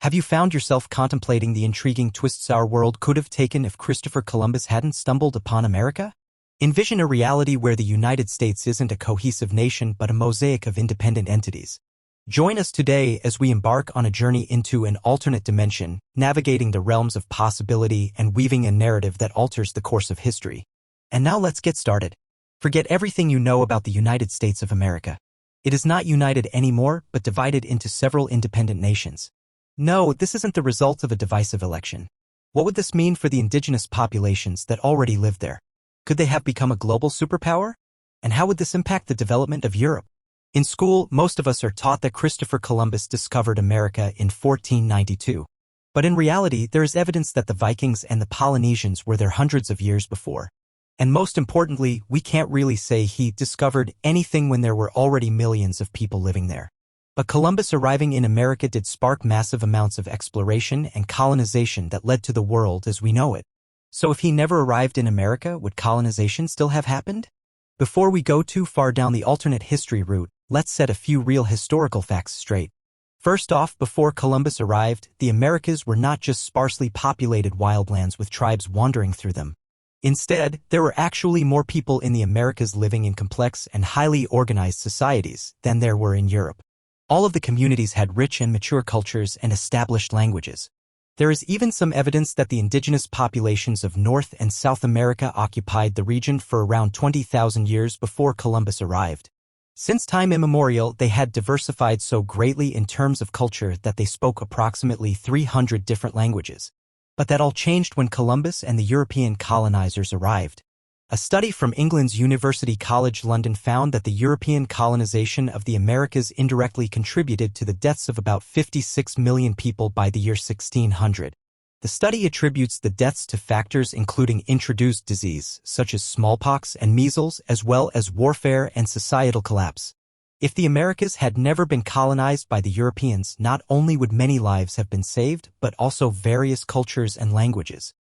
Have you found yourself contemplating the intriguing twists our world could have taken if Christopher Columbus hadn't stumbled upon America? Envision a reality where the United States isn't a cohesive nation but a mosaic of independent entities. Join us today as we embark on a journey into an alternate dimension, navigating the realms of possibility and weaving a narrative that alters the course of history. And now let's get started. Forget everything you know about the United States of America. It is not united anymore, but divided into several independent nations. No, this isn't the result of a divisive election. What would this mean for the indigenous populations that already lived there? Could they have become a global superpower? And how would this impact the development of Europe? In school, most of us are taught that Christopher Columbus discovered America in 1492. But in reality, there is evidence that the Vikings and the Polynesians were there hundreds of years before. And most importantly, we can't really say he discovered anything when there were already millions of people living there. But Columbus arriving in America did spark massive amounts of exploration and colonization that led to the world as we know it. So if he never arrived in America, would colonization still have happened? Before we go too far down the alternate history route, let's set a few real historical facts straight. First off, before Columbus arrived, the Americas were not just sparsely populated wildlands with tribes wandering through them. Instead, there were actually more people in the Americas living in complex and highly organized societies than there were in Europe. All of the communities had rich and mature cultures and established languages. There is even some evidence that the indigenous populations of North and South America occupied the region for around 20,000 years before Columbus arrived. Since time immemorial, they had diversified so greatly in terms of culture that they spoke approximately 300 different languages. But that all changed when Columbus and the European colonizers arrived. A study from England's University College London found that the European colonization of the Americas indirectly contributed to the deaths of about 56 million people by the year 1600. The study attributes the deaths to factors including introduced disease, such as smallpox and measles, as well as warfare and societal collapse. If the Americas had never been colonized by the Europeans, not only would many lives have been saved, but also various cultures and languages.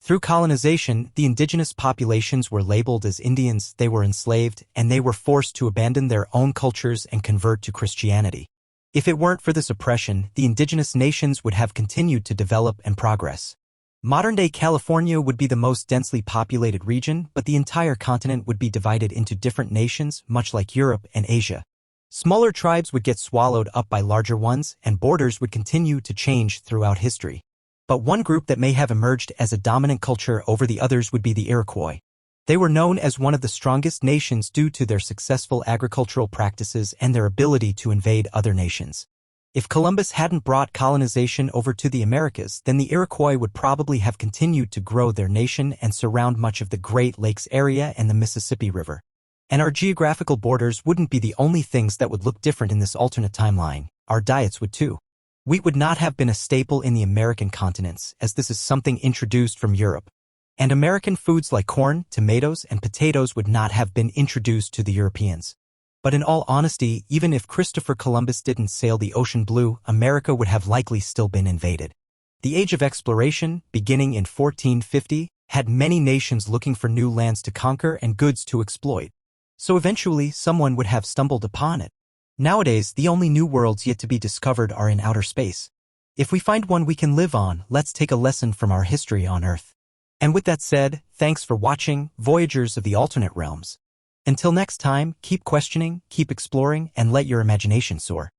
Through colonization, the indigenous populations were labeled as Indians, they were enslaved, and they were forced to abandon their own cultures and convert to Christianity. If it weren't for this oppression, the indigenous nations would have continued to develop and progress. Modern-day California would be the most densely populated region, but the entire continent would be divided into different nations, much like Europe and Asia. Smaller tribes would get swallowed up by larger ones, and borders would continue to change throughout history. But one group that may have emerged as a dominant culture over the others would be the Iroquois. They were known as one of the strongest nations due to their successful agricultural practices and their ability to invade other nations. If Columbus hadn't brought colonization over to the Americas, then the Iroquois would probably have continued to grow their nation and surround much of the Great Lakes area and the Mississippi River. And our geographical borders wouldn't be the only things that would look different in this alternate timeline. Our diets would too. Wheat would not have been a staple in the American continents, as this is something introduced from Europe. And American foods like corn, tomatoes, and potatoes would not have been introduced to the Europeans. But in all honesty, even if Christopher Columbus didn't sail the ocean blue, America would have likely still been invaded. The age of exploration, beginning in 1450, had many nations looking for new lands to conquer and goods to exploit. So eventually, someone would have stumbled upon it. Nowadays, the only new worlds yet to be discovered are in outer space. If we find one we can live on, let's take a lesson from our history on Earth. And with that said, thanks for watching, Voyagers of the Alternate Realms. Until next time, keep questioning, keep exploring, and let your imagination soar.